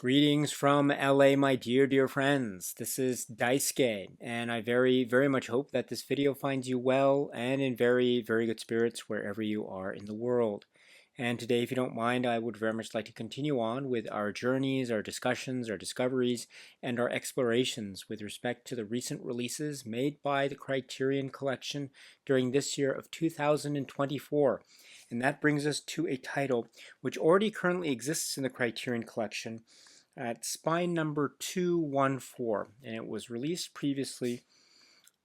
Greetings from LA, my dear friends. This is Daisuke, and I very much hope that this video finds you well and in very good spirits wherever you are in the world. And today, if you don't mind, I would very much like to continue on with our journeys, our discussions, our discoveries, and our explorations with respect to the recent releases made by the Criterion Collection during this year of 2024. And that brings us to a title which already currently exists in the Criterion Collection at spine number 214, and it was released previously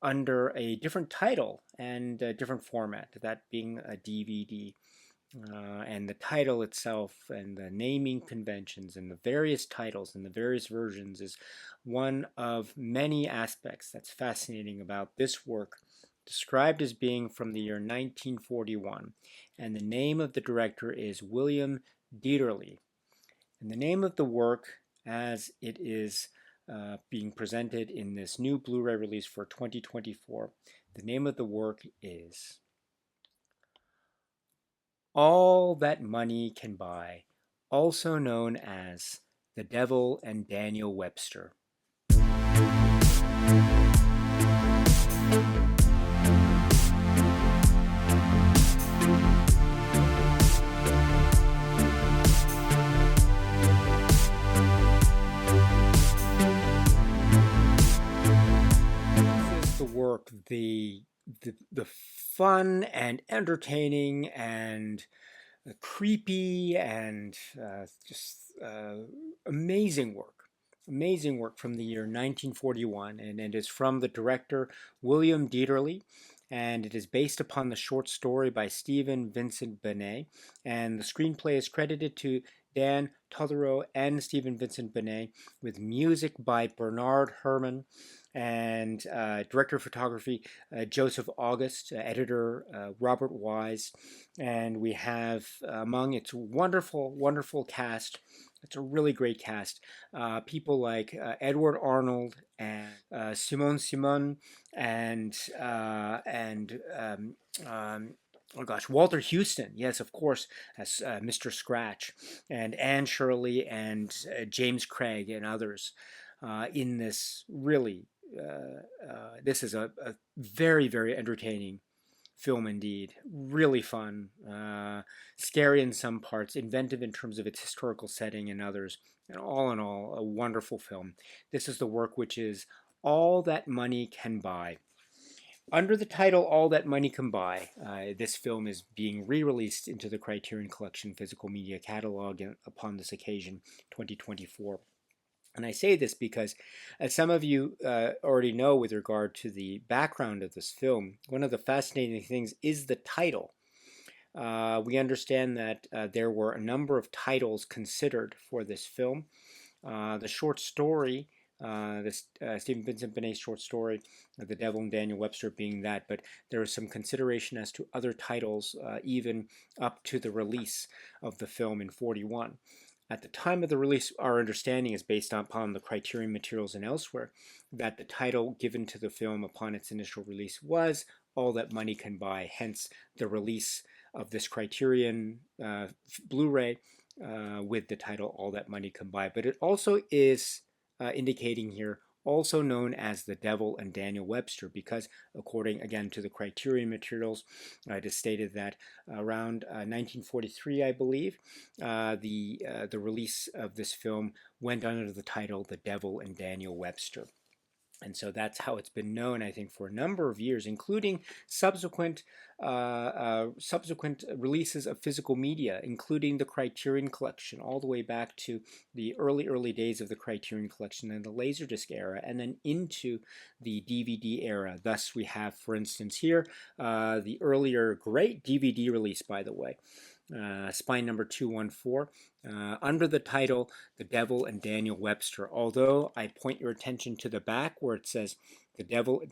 under a different title and a different format, that being a DVD. And the title itself and the naming conventions and the various titles and the various versions is one of many aspects that's fascinating about this work, described as being from the year 1941. And the name of the director is William Dieterle. And the name of the work, as it is being presented in this new Blu-ray release for 2024, the name of the work is All That Money Can Buy, also known as The Devil and Daniel Webster. Work the fun and entertaining and creepy and just amazing work from the year 1941, and it is from the director William Dieterle, and it is based upon the short story by Stephen Vincent Benet, and the screenplay is credited to Dan Totaro and Stephen Vincent Benet, with music by Bernard Herrmann, and director of photography Joseph August, editor Robert Wise, and we have among its wonderful cast. It's a really great cast. People like Edward Arnold and Simone and oh gosh, Walter Houston, yes, of course, as Mr. Scratch, and Anne Shirley and James Craig and others in this really. This is a very entertaining film indeed. Really fun, scary in some parts, inventive in terms of its historical setting in others, and all in all, a wonderful film. This is the work which is All That Money Can Buy. Under the title All That Money Can Buy, this film is being re-released into the Criterion Collection physical media catalog upon this occasion, 2024. And I say this because, as some of you already know with regard to the background of this film, one of the fascinating things is the title. We understand that there were a number of titles considered for this film. The short story, Stephen Vincent Benet short story, The Devil and Daniel Webster being that, but there was some consideration as to other titles even up to the release of the film in 41. At the time of the release, our understanding is based upon the Criterion materials and elsewhere that the title given to the film upon its initial release was All That Money Can Buy, hence the release of this Criterion Blu-ray with the title All That Money Can Buy. But it also is indicating here also known as The Devil and Daniel Webster, because according again to the Criterion materials, it is stated that around 1943, I believe, the release of this film went under the title The Devil and Daniel Webster. And so that's how it's been known, I think, for a number of years, including subsequent releases of physical media, including the Criterion Collection, all the way back to the early days of the Criterion Collection and the Laserdisc era, and then into the DVD era. Thus, we have, for instance, here the earlier great DVD release, by the way, spine number 214, under the title The Devil and Daniel Webster, although I point your attention to the back where it says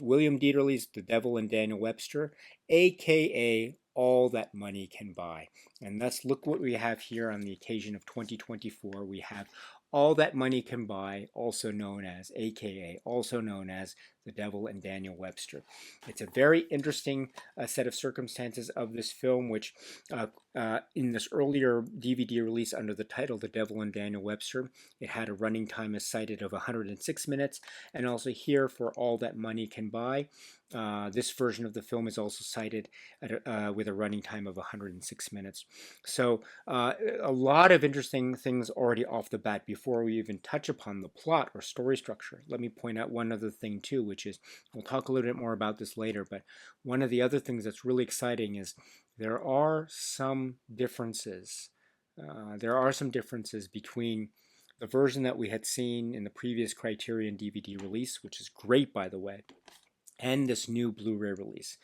William Dieterle's The Devil and Daniel Webster, aka All That Money Can Buy. And thus look what we have here on the occasion of 2024. We have All That Money Can Buy, also known as, AKA, also known as The Devil and Daniel Webster. It's a very interesting set of circumstances of this film, which in this earlier DVD release under the title The Devil and Daniel Webster, it had a running time as cited of 106 minutes, and also here for All That Money Can Buy, this version of the film is also cited with a running time of 106 minutes. So a lot of interesting things already off the bat before we even touch upon the plot or story structure. Let me point out one other thing too, which is, we'll talk a little bit more about this later, but one of the other things that's really exciting is there are some differences. Between the version that we had seen in the previous Criterion DVD release, which is great, by the way, and this new Blu-ray release.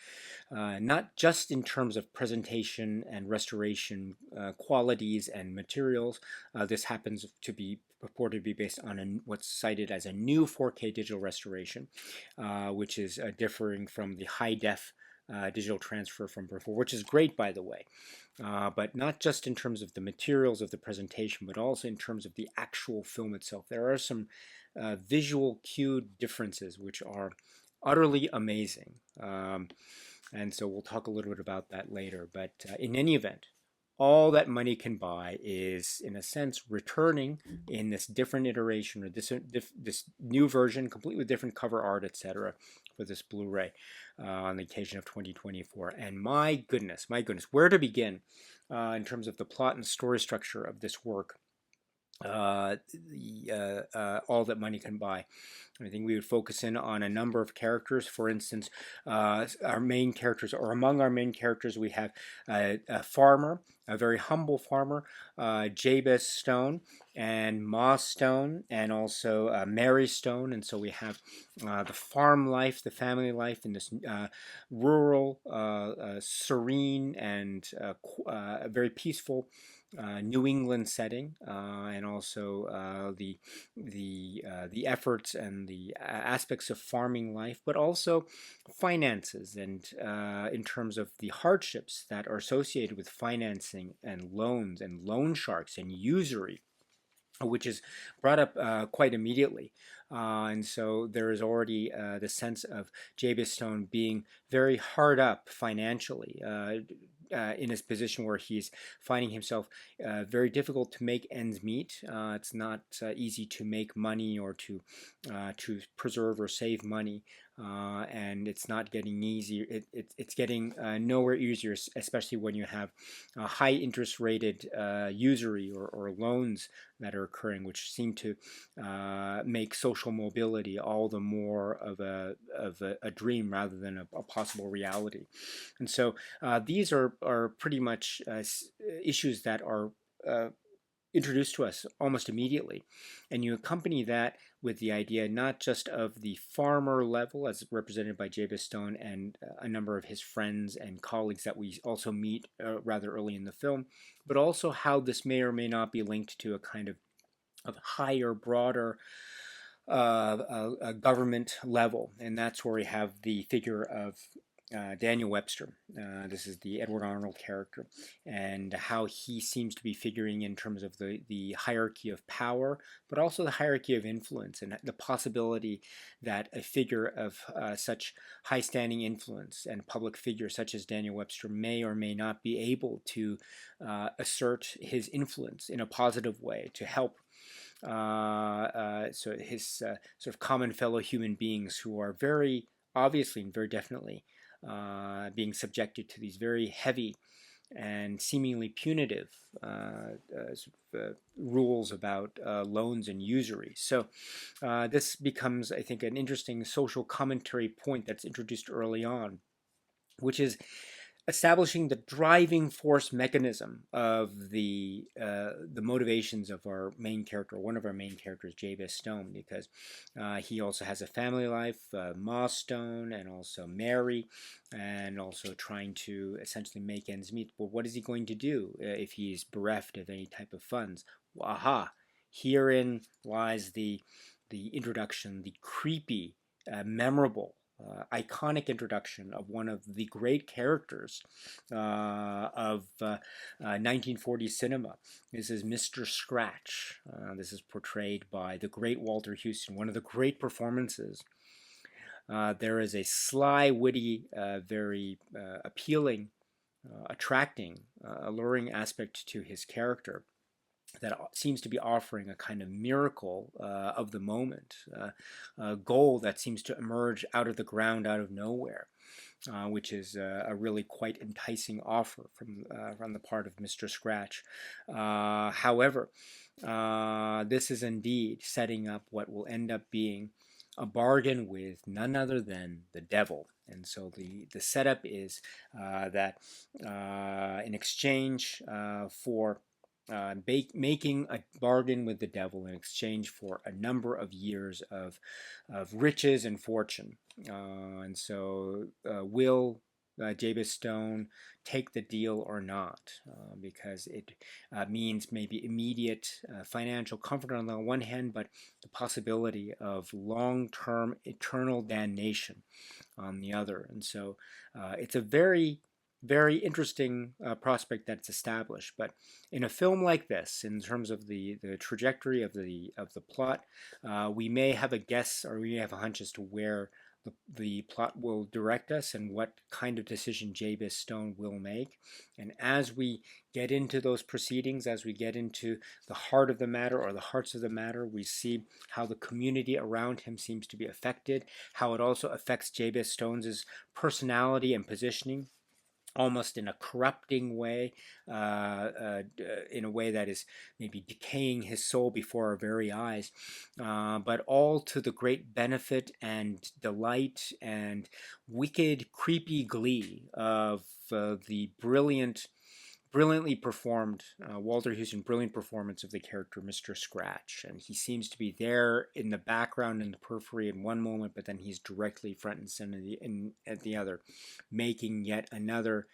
Not just in terms of presentation and restoration qualities and materials. This happens to be purported to be based on what's cited as a new 4K digital restoration, which is differing from the high-def digital transfer from before, which is great, by the way. But not just in terms of the materials of the presentation, but also in terms of the actual film itself. There are some visual cue differences which are utterly amazing. And so we'll talk a little bit about that later. But in any event, All That Money Can Buy is, in a sense, returning in this different iteration, or this new version, completely different cover art, etc., for this Blu-ray on the occasion of 2024. And my goodness, where to begin in terms of the plot and story structure of this work? All That Money Can Buy. I think we would focus in on a number of characters. For instance, our main characters, or among our main characters, we have a farmer, a very humble farmer, Jabez Stone, and Ma Stone, and also Mary Stone. And so we have the farm life, the family life in this rural, serene, and very peaceful New England setting, and also the efforts and the aspects of farming life, but also finances, and in terms of the hardships that are associated with financing and loans and loan sharks and usury, which is brought up quite immediately. And so there is already the sense of Jabez Stone being very hard up financially, in his position where he's finding himself very difficult to make ends meet. It's not easy to make money or to preserve or save money. And it's not getting easier. It's getting nowhere easier, especially when you have high interest rated usury or loans that are occurring, which seem to make social mobility all the more of a dream rather than a possible reality. And so these are pretty much issues that are introduced to us almost immediately, and you accompany that with the idea not just of the farmer level as represented by Jabez Stone and a number of his friends and colleagues that we also meet rather early in the film, but also how this may or may not be linked to a kind of higher, broader government level. And that's where we have the figure of Daniel Webster. This is the Edward Arnold character, and how he seems to be figuring in terms of the hierarchy of power, but also the hierarchy of influence, and the possibility that a figure of such high standing influence and public figure such as Daniel Webster may or may not be able to assert his influence in a positive way to help so his sort of common fellow human beings who are very obviously and very definitely being subjected to these very heavy and seemingly punitive rules about loans and usury. So this becomes, I think, an interesting social commentary point that's introduced early on, which is establishing the driving force mechanism of the motivations of our main character, one of our main characters, Jabez Stone, because he also has a family life, Ma Stone, and also Mary, and also trying to essentially make ends meet. But what is he going to do if he's bereft of any type of funds? Well, aha! Herein lies the introduction, the creepy, memorable iconic introduction of one of the great characters of 1940s cinema. This is Mr. Scratch. This is portrayed by the great Walter Huston, one of the great performances. There is a sly, witty, very appealing, attracting, alluring aspect to his character that seems to be offering a kind of miracle of the moment, a goal that seems to emerge out of the ground, out of nowhere, which is a really quite enticing offer from the part of Mr. Scratch. However, this is indeed setting up what will end up being a bargain with none other than the devil. And so the setup is that in exchange for making a bargain with the devil in exchange for a number of years of riches and fortune. And so will Jabez Stone take the deal or not? Because it means maybe immediate financial comfort on the one hand, but the possibility of long-term eternal damnation on the other. And so it's a very interesting prospect that's established. But in a film like this, in terms of the trajectory of the plot, we may have a guess or we may have a hunch as to where the plot will direct us and what kind of decision Jabez Stone will make. And as we get into those proceedings, as we get into the heart of the matter or the hearts of the matter, we see how the community around him seems to be affected, how it also affects Jabez Stone's personality and positioning, almost in a corrupting way, in a way that is maybe decaying his soul before our very eyes, but all to the great benefit and delight and wicked, creepy glee of the brilliantly performed Walter Huston, brilliant performance of the character Mr. Scratch. And he seems to be there in the background, in the periphery in one moment, but then he's directly front and center at the other, making yet another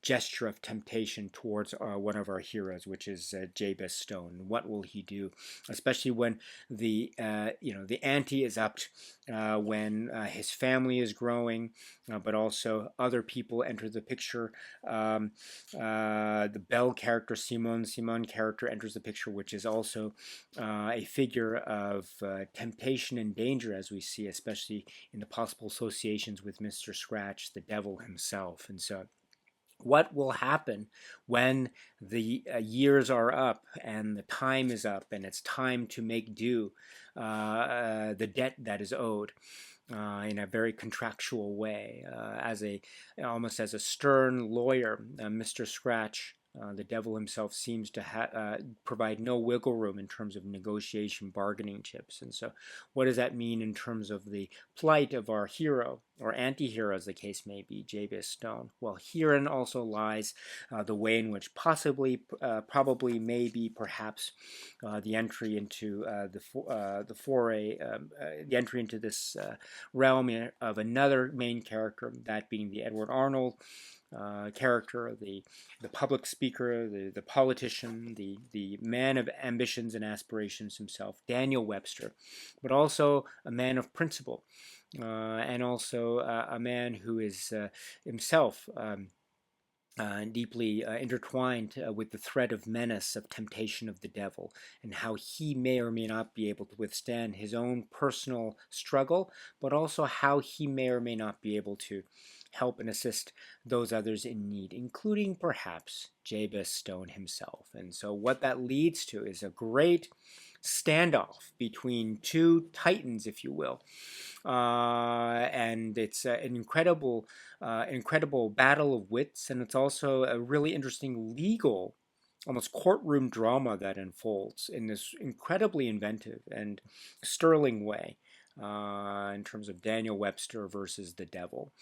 gesture of temptation towards one of our heroes, which is Jabez Stone. What will he do, especially when the ante is upped, when his family is growing, but also other people enter the picture. The Belle character, Simone character enters the picture, which is also a figure of temptation and danger, as we see, especially in the possible associations with Mr. Scratch, the devil himself. And so what will happen when the years are up and the time is up and it's time to make due the debt that is owed in a very contractual way, almost as a stern lawyer, Mr. Scratch, the devil himself, seems to provide no wiggle room in terms of negotiation, bargaining chips. And so what does that mean in terms of the plight of our hero, or anti-hero as the case may be, Jabez Stone? Well, herein also lies the way in which possibly, probably, maybe, perhaps the entry into the entry into this realm of another main character, that being the Edward Arnold character, the public speaker, the politician, the man of ambitions and aspirations himself, Daniel Webster, but also a man of principle, and also a man who is himself deeply intertwined with the threat of menace, of temptation of the devil, and how he may or may not be able to withstand his own personal struggle, but also how he may or may not be able to help and assist those others in need, including perhaps Jabez Stone himself. And so what that leads to is a great standoff between two titans, if you will, and it's an incredible battle of wits, and it's also a really interesting legal, almost courtroom drama that unfolds in this incredibly inventive and sterling way, in terms of Daniel Webster versus the devil,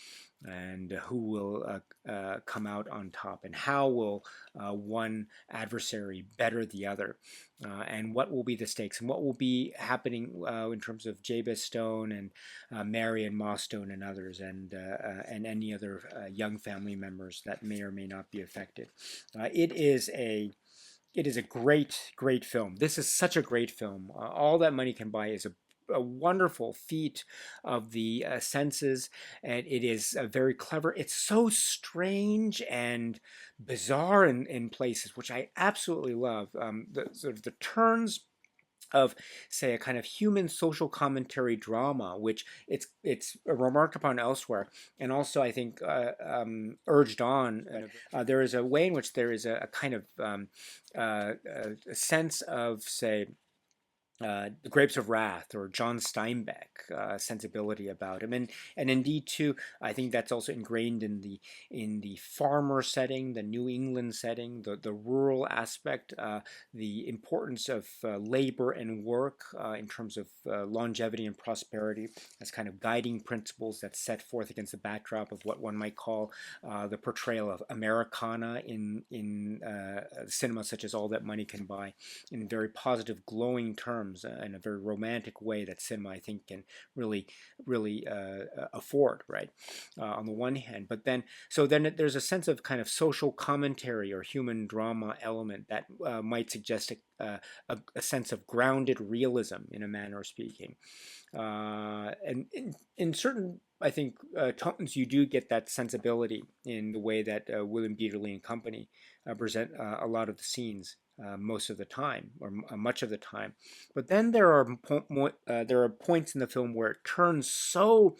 and who will come out on top, and how will one adversary better the other, and what will be the stakes, and what will be happening in terms of Jabez Stone and Marion Mossstone and others, and any other young family members that may or may not be affected. It is a great film. This is such a great film. All that money can buy is a wonderful feat of the senses, and it is very clever. It's so strange and bizarre in places, which I absolutely love. The sort of the turns of, say, a kind of human social commentary drama, which it's remarked upon elsewhere, and also I think urged on. There is a way in which there is a kind of a sense of, say, the Grapes of Wrath or John Steinbeck sensibility about him, and indeed too, I think that's also ingrained in the farmer setting, the New England setting, the rural aspect, the importance of labor and work in terms of longevity and prosperity as kind of guiding principles that set forth against the backdrop of what one might call the portrayal of Americana in cinema, such as All That Money Can Buy, in very positive, glowing terms, in a very romantic way that cinema, I think, can really afford, right? On the one hand, but then there's a sense of kind of social commentary or human drama element that might suggest a sense of grounded realism, in a manner of speaking. And in certain, I think, tones, you do get that sensibility in the way that William Dieterle and company present a lot of the scenes most of the time, or much of the time. But then there are points in the film where it turns so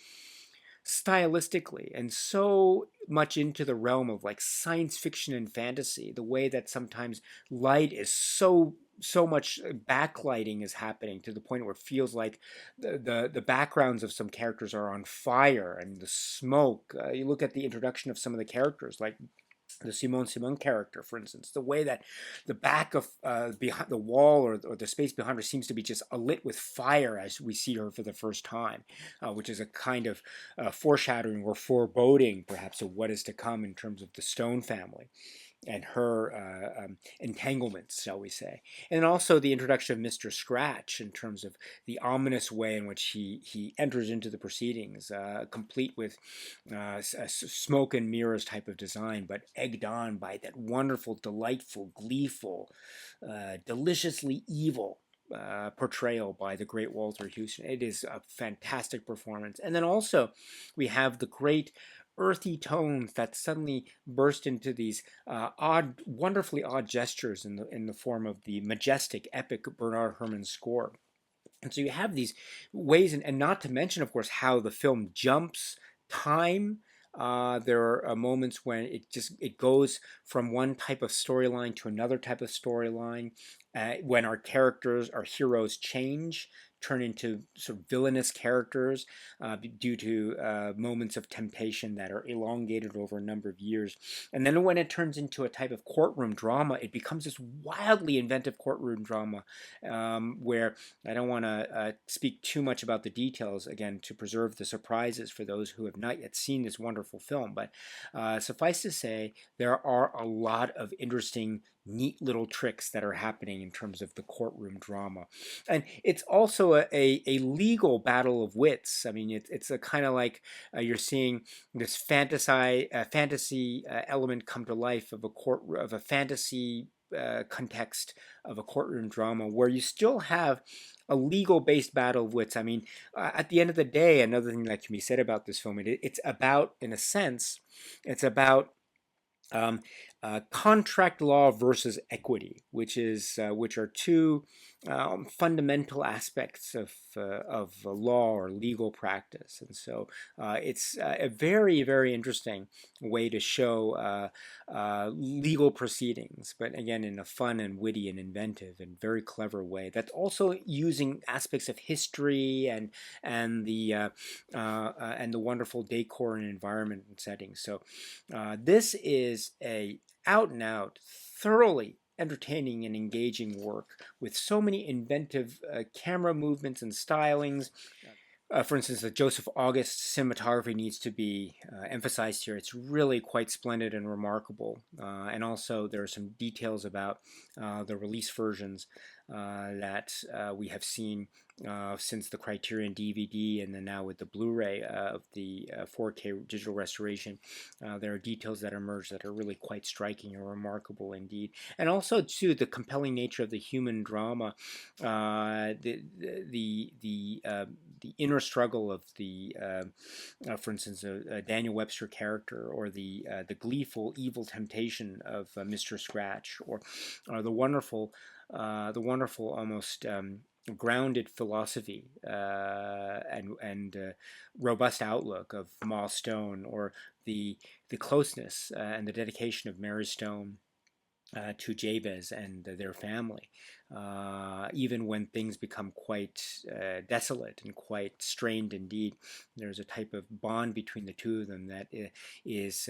stylistically and so much into the realm of like science fiction and fantasy, the way that sometimes light is so much backlighting is happening to the point where it feels like the backgrounds of some characters are on fire, and the smoke. You look at the introduction of some of the characters, like the Simone character, for instance, the way that the back of behind the wall, or the space behind her, seems to be just alit with fire as we see her for the first time, which is a kind of foreshadowing or foreboding, perhaps, of what is to come in terms of the Stone family and her entanglements, shall we say. And also the introduction of Mr. Scratch, in terms of the ominous way in which he enters into the proceedings, complete with a smoke and mirrors type of design, but egged on by that wonderful, delightful, gleeful, deliciously evil portrayal by the great Walter Huston. It is a fantastic performance. And then also we have the great earthy tones that suddenly burst into these wonderfully odd gestures in the form of the majestic, epic Bernard Herrmann score. And so you have these ways, and not to mention, of course, how the film jumps time. There are moments when it goes from one type of storyline to another type of storyline, when our heroes change, turn into sort of villainous characters due to moments of temptation that are elongated over a number of years. And then when it turns into a type of courtroom drama, it becomes this wildly inventive courtroom drama, where I don't want to speak too much about the details, again, to preserve the surprises for those who have not yet seen this wonderful film. But suffice to say, there are a lot of interesting, neat little tricks that are happening in terms of the courtroom drama. And it's also a legal battle of wits. I mean, it's a kind of like you're seeing this fantasy element come to life of a fantasy context of a courtroom drama, where you still have a legal-based battle of wits. I mean, at the end of the day, another thing that can be said about this film, it's about, in a sense, it's about contract law versus equity, which are two fundamental aspects of law or legal practice. And so it's a very, very interesting way to show legal proceedings, but again, in a fun and witty and inventive and very clever way. That's also using aspects of history and the wonderful decor and environment and settings. So this is a out and out, thoroughly entertaining and engaging work with so many inventive camera movements and stylings. For instance, the Joseph August cinematography needs to be emphasized here. It's really quite splendid and remarkable. And also there are some details about the release versions that we have seen since the Criterion DVD, and then now with the Blu-ray of the 4K digital restoration. There are details that emerge that are really quite striking and remarkable indeed. And also, too, the compelling nature of the human drama, the inner struggle of for instance, a Daniel Webster character, or the gleeful evil temptation of Mr. Scratch, or the wonderful almost grounded philosophy and robust outlook of Ma Stone, or the closeness and the dedication of Mary Stone to Jabez and their family, even when things become quite desolate and quite strained indeed. There's a type of bond between the two of them that is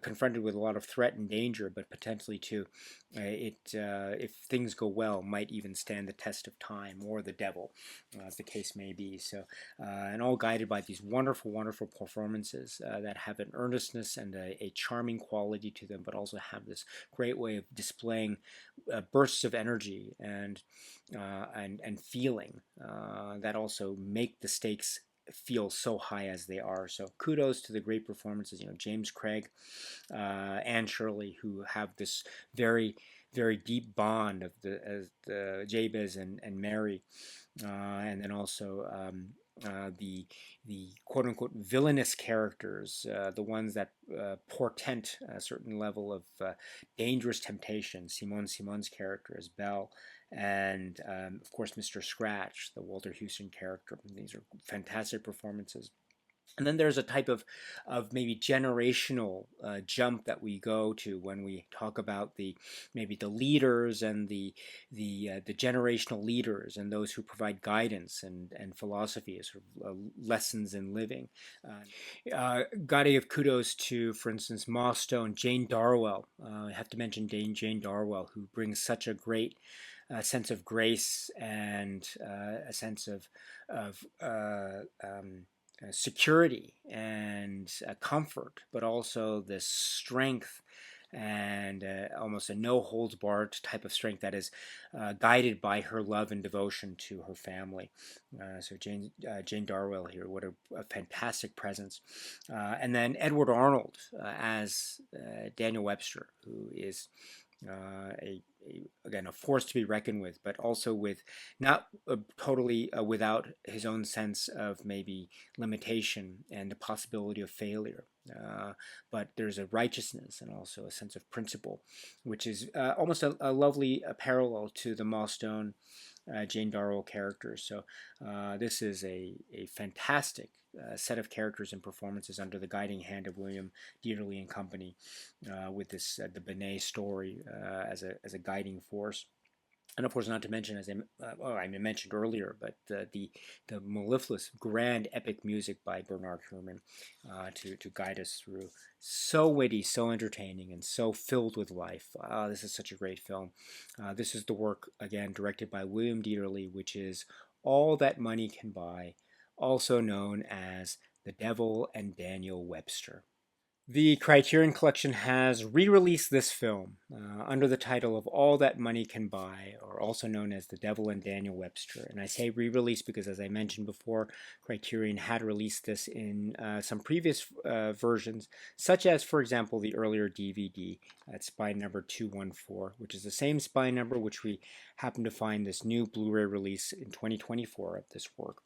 confronted with a lot of threat and danger, but potentially too, if things go well, might even stand the test of time or the devil, as the case may be. So, and all guided by these wonderful, wonderful performances that have an earnestness and a charming quality to them, but also have this great way of displaying bursts of energy and feeling that also make the stakes feel so high as they are. So kudos to the great performances, James Craig, Anne Shirley, who have this very, very deep bond of the Jabez and Mary, and then also the quote unquote villainous characters, the ones that portend a certain level of dangerous temptation. Simon's character as Belle, and of course Mr. Scratch, the Walter Houston character. These are fantastic performances. And then there's a type of maybe generational jump that we go to when we talk about maybe the leaders and the generational leaders and those who provide guidance and philosophy as sort of lessons in living. Gotta give kudos to, for instance, Ma Stone, Jane Darwell. I have to mention Jane Darwell, who brings such a great sense of grace and a sense of security and comfort, but also this strength and almost a no-holds-barred type of strength that is guided by her love and devotion to her family. So Jane Darwell here, what a fantastic presence. And then Edward Arnold as Daniel Webster, who is again a force to be reckoned with, but also with not totally without his own sense of maybe limitation and the possibility of failure, but there's a righteousness and also a sense of principle, which is almost a lovely parallel to the Ma Stone, Jane Darwell characters. So this is a fantastic set of characters and performances under the guiding hand of William Dieterle and company, with this the Benet story as a guiding force. And of course, not to mention, as I mentioned earlier, but the mellifluous, grand, epic music by Bernard Herrmann to guide us through. So witty, so entertaining, and so filled with life. This is such a great film. This is the work, again, directed by William Dieterle, which is All That Money Can Buy, also known as The Devil and Daniel Webster. The Criterion Collection has re-released this film under the title of All That Money Can Buy, or also known as The Devil and Daniel Webster. And I say re-release because, as I mentioned before, Criterion had released this in some previous versions, such as, for example, the earlier DVD at spine number 214, which is the same spine number which we happen to find this new Blu-ray release in 2024 of this work,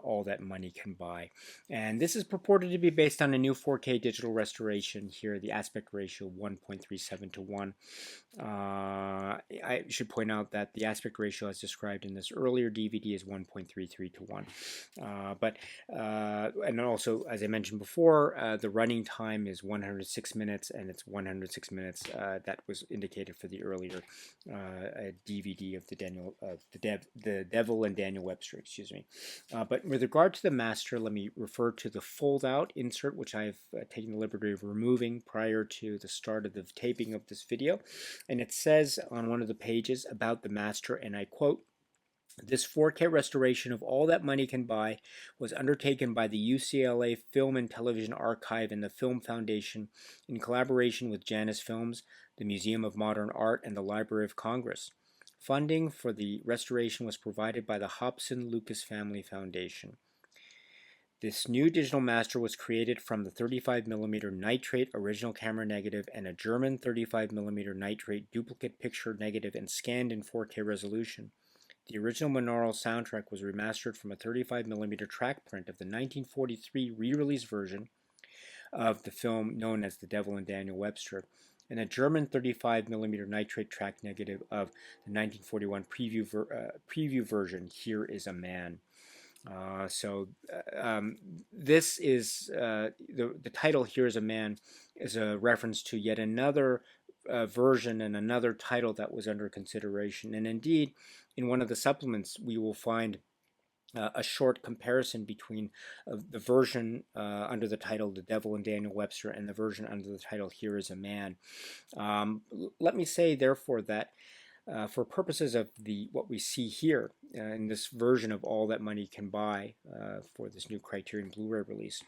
All That Money Can Buy. And this is purported to be based on a new 4K digital restoration here, the aspect ratio 1.37 to 1. I should point out that the aspect ratio as described in this earlier DVD is 1.33 to 1. And also, as I mentioned before, the running time is 106 minutes, and it's 106 minutes that was indicated for the earlier DVD of the Devil and Daniel Webster, excuse me. But with regard to the master, let me refer to the fold-out insert, which I've taken the liberty of removing prior to the start of the taping of this video. And it says on one of the pages about the master, and I quote, "This 4K restoration of All That Money Can Buy was undertaken by the UCLA Film and Television Archive and the Film Foundation in collaboration with Janus Films, the Museum of Modern Art, and the Library of Congress. Funding for the restoration was provided by the Hobson Lucas Family Foundation. This new digital master was created from the 35mm nitrate original camera negative and a German 35mm nitrate duplicate picture negative and scanned in 4K resolution. The original monaural soundtrack was remastered from a 35mm track print of the 1943 re-release version of the film known as The Devil and Daniel Webster, and a German 35mm nitrate track negative of the 1941 preview version, Here Is a Man. This is the title Here Is a Man is a reference to yet another version and another title that was under consideration. And indeed, in one of the supplements, we will find a short comparison between the version under the title The Devil and Daniel Webster and the version under the title Here Is a Man. Let me say, therefore, that for purposes of what we see here in this version of All That Money Can Buy for this new Criterion Blu-ray release,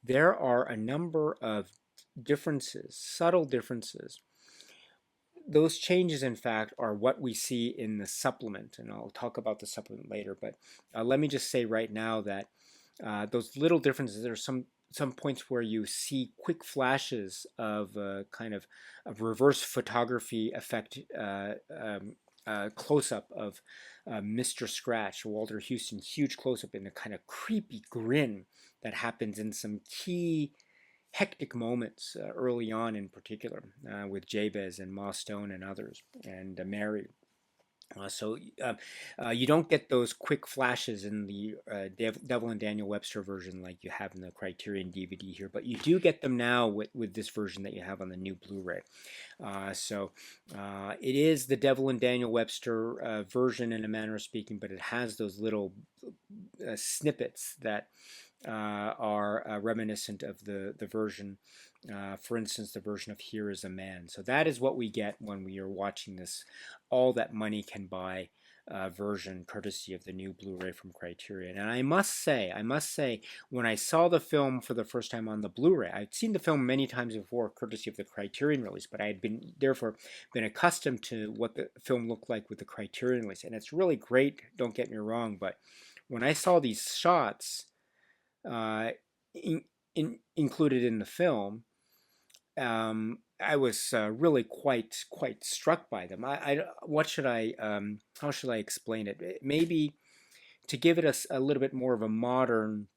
there are a number of differences, subtle differences. Those changes, in fact, are what we see in the supplement, and I'll talk about the supplement later, but let me just say right now that those little differences, there are some points where you see quick flashes of kind of a reverse photography effect close-up of Mr. Scratch, Walter Houston, huge close-up in a kind of creepy grin that happens in some key hectic moments early on, in particular with Jabez and Ma Stone and others, and Mary. So you don't get those quick flashes in the Devil and Daniel Webster version like you have in the Criterion DVD here, but you do get them now with this version that you have on the new Blu-ray. It is the Devil and Daniel Webster version in a manner of speaking, but it has those little snippets that are reminiscent of the version, for instance, the version of Here Is a Man. So that is what we get when we are watching this All That Money Can Buy version, courtesy of the new Blu-ray from Criterion. And I must say, when I saw the film for the first time on the Blu-ray, I'd seen the film many times before, courtesy of the Criterion release, but I had therefore been accustomed to what the film looked like with the Criterion release. And it's really great, don't get me wrong, but when I saw these shots included in the film, I was really quite struck by them. How should I explain it? Maybe to give it a little bit more of a modern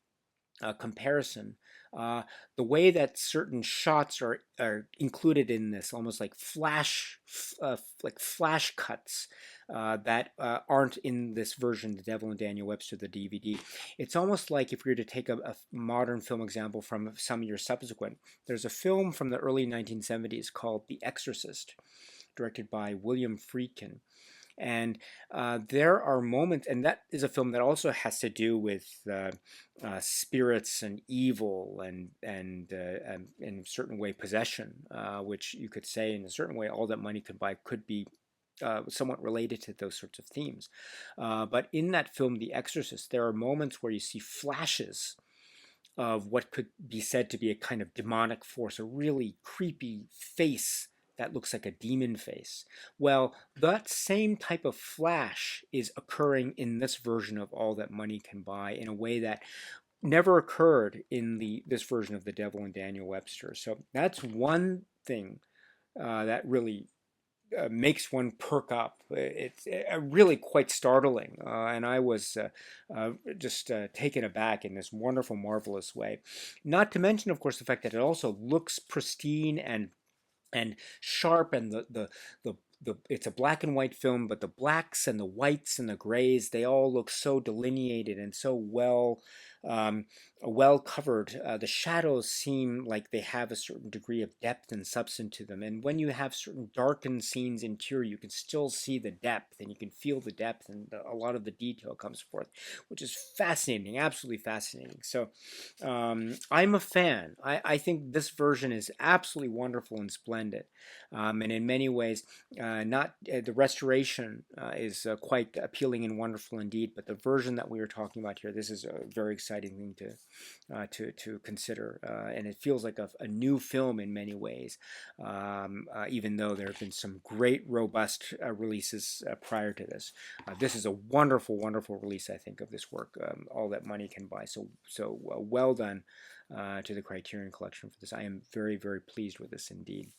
comparison, the way that certain shots are included in this, almost like flash cuts that aren't in this version, The Devil and Daniel Webster, the DVD. It's almost like if we were to take a modern film example from some years subsequent. There's a film from the early 1970s called The Exorcist, directed by William Friedkin. And there are moments, and that is a film that also has to do with spirits and evil and in a certain way possession, which you could say in a certain way All That Money Could Buy could be somewhat related to those sorts of themes. But in that film, The Exorcist, there are moments where you see flashes of what could be said to be a kind of demonic force, a really creepy face that looks like a demon face. Well, that same type of flash is occurring in this version of All That Money Can Buy in a way that never occurred in this version of The Devil and Daniel Webster. So that's one thing that really makes one perk up. It's really quite startling, and I was just taken aback in this wonderful, marvelous way. Not to mention, of course, the fact that it also looks pristine and sharp, and it's a black and white film, but the blacks and the whites and the grays, they all look so delineated and so well covered. The shadows seem like they have a certain degree of depth and substance to them, and when you have certain darkened scenes interior, you can still see the depth, and you can feel the depth, and a lot of the detail comes forth, which is fascinating, absolutely fascinating. So I'm a fan. I think this version is absolutely wonderful and splendid, and in many ways the restoration is quite appealing and wonderful indeed, but the version that we are talking about here, this is very exciting. exciting thing to consider, and it feels like a new film in many ways, even though there have been some great, robust releases prior to this. This is a wonderful, wonderful release, I think, of this work, All That Money Can Buy. So well done to the Criterion Collection for this. I am very, very pleased with this indeed.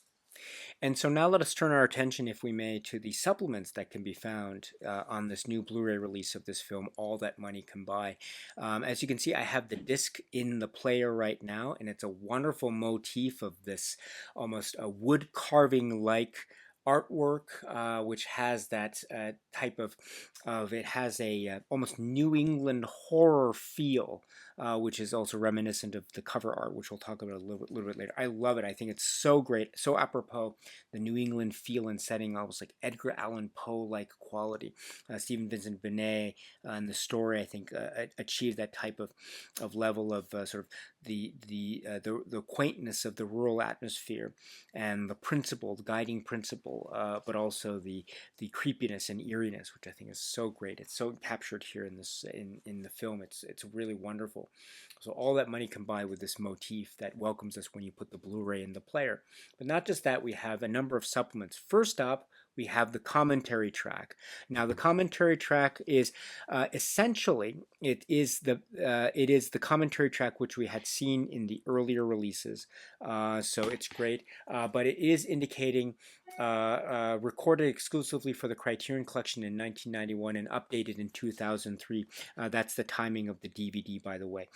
And so now let us turn our attention, if we may, to the supplements that can be found on this new Blu-ray release of this film, All That Money Can Buy. As you can see, I have the disc in the player right now, and it's a wonderful motif of this almost a wood carving-like artwork, which has that type of it has a almost New England horror feel, which is also reminiscent of the cover art, which we'll talk about a little bit later. I love it. I think it's so great, so apropos, the New England feel and setting, almost like Edgar Allan Poe-like quality. Stephen Vincent Benet and the story, I think, achieved that type of level of sort of the quaintness of the rural atmosphere and the principle, the guiding principle, but also the creepiness and eeriness, which I think is so great. It's so captured here in this in the film. It's really wonderful. So All That Money Can Buy with this motif that welcomes us when you put the Blu-ray in the player. But not just that, we have a number of supplements. First up, we have the commentary track. Now, the commentary track is essentially it is the commentary track which we had seen in the earlier releases. So it's great, but it is indicating recorded exclusively for the Criterion Collection in 1991 and updated in 2003. That's the timing of the DVD, by the way.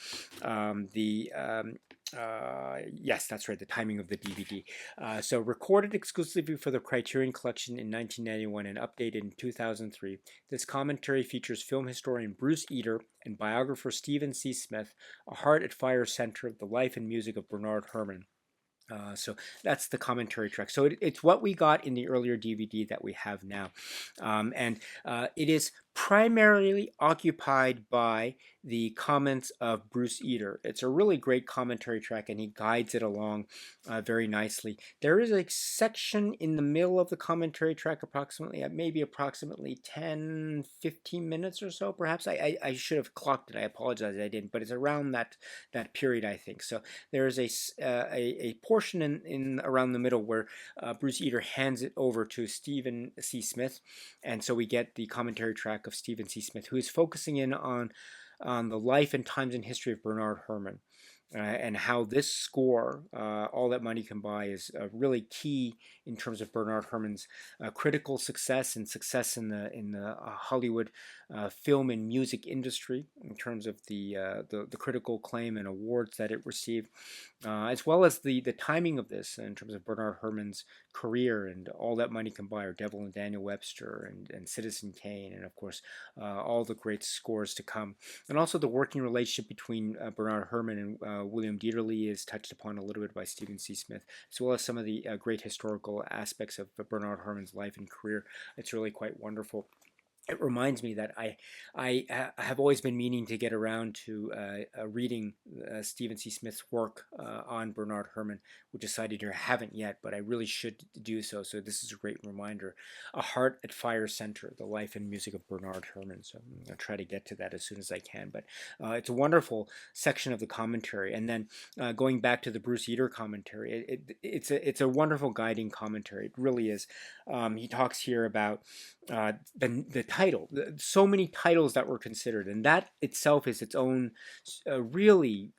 Yes, that's right, the timing of the DVD. So recorded exclusively for the Criterion Collection in 1991 and updated in 2003, this commentary features film historian Bruce Eder and biographer Stephen C. Smith, a heart at fire center of the life and music of Bernard Herrmann. So that's the commentary track. So it's what we got in the earlier DVD that we have now. And it is primarily occupied by the comments of Bruce Eder. It's a really great commentary track, and he guides it along very nicely. There is a section in the middle of the commentary track, maybe approximately 10, 15 minutes or so, perhaps. I should have clocked it. I apologize I didn't, but it's around that period, I think. So there is a portion in around the middle where Bruce Eder hands it over to Stephen C. Smith, and so we get the commentary track of Stephen C. Smith, who is focusing in on the life and times and history of Bernard Herrmann. And how this score, All That Money Can Buy, is really key in terms of Bernard Herrmann's critical success and success in the Hollywood film and music industry, in terms of the critical acclaim and awards that it received, as well as the timing of this in terms of Bernard Herrmann's career and All That Money Can Buy, or Devil and Daniel Webster, and Citizen Kane, and of course all the great scores to come, and also the working relationship between Bernard Herrmann and William Dieterle is touched upon a little bit by Stephen C. Smith, as well as some of the great historical aspects of Bernard Herrmann's life and career. It's really quite wonderful. It reminds me that I have always been meaning to get around to reading Stephen C. Smith's work on Bernard Herrmann, which decided I haven't yet, but I really should do so. So this is a great reminder. A Heart at Fire Center, the life and music of Bernard Herrmann. So I'll try to get to that as soon as I can. But it's a wonderful section of the commentary. And then going back to the Bruce Eder commentary, it's a wonderful guiding commentary. It really is. He talks here about the title, so many titles that were considered, and that itself is its own really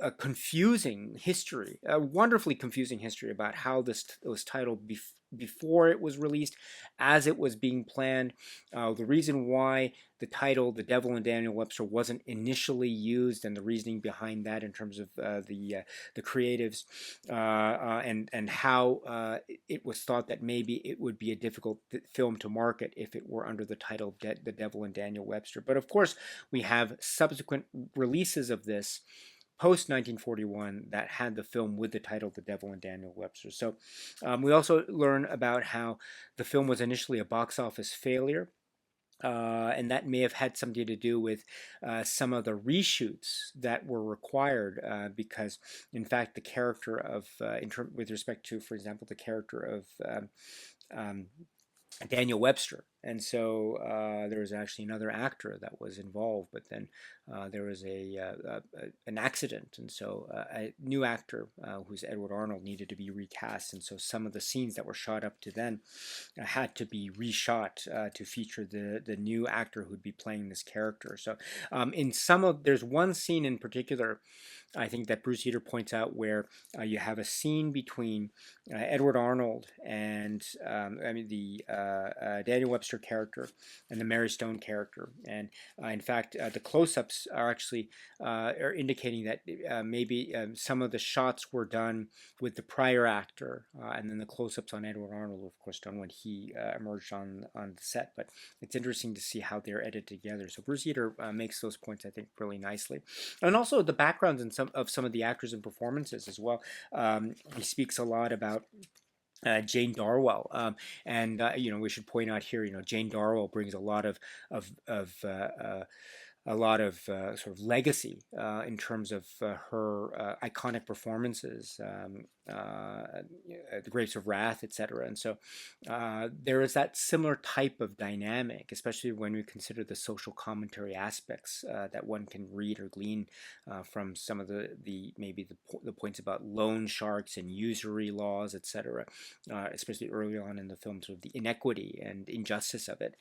a confusing history, a wonderfully confusing history about how this was titled before it was released, as it was being planned, the reason why the title The Devil and Daniel Webster wasn't initially used, and the reasoning behind that in terms of the creatives, and how it was thought that maybe it would be a difficult film to market if it were under the title The Devil and Daniel Webster. But of course, we have subsequent releases of this post 1941 that had the film with the title The Devil and Daniel Webster. So we also learn about how the film was initially a box office failure. And that may have had something to do with some of the reshoots that were required, because, in fact, the character of, with respect to, for example, the character of Daniel Webster And so there was actually another actor that was involved, but then there was an accident, and so a new actor, who's Edward Arnold, needed to be recast, and so some of the scenes that were shot up to then had to be reshot to feature the new actor who'd be playing this character. So there's one scene in particular, I think, that Bruce Eater points out, where you have a scene between Edward Arnold and the Daniel Webster character and the Mary Stone character, and in fact, the close-ups are actually are indicating that maybe some of the shots were done with the prior actor, and then the close-ups on Edward Arnold were, of course, done when he emerged on the set. But it's interesting to see how they're edited together. So Bruce Eater makes those points, I think, really nicely, and also the backgrounds in some of the actors and performances as well. He speaks a lot about Jane Darwell, and we should point out here, Jane Darwell brings a lot of sort of legacy in terms of her iconic performances, The Grapes of Wrath, etc. And so there is that similar type of dynamic, especially when we consider the social commentary aspects that one can read or glean from some of the points about loan sharks and usury laws, etc. Especially early on in the film, sort of the inequity and injustice of it,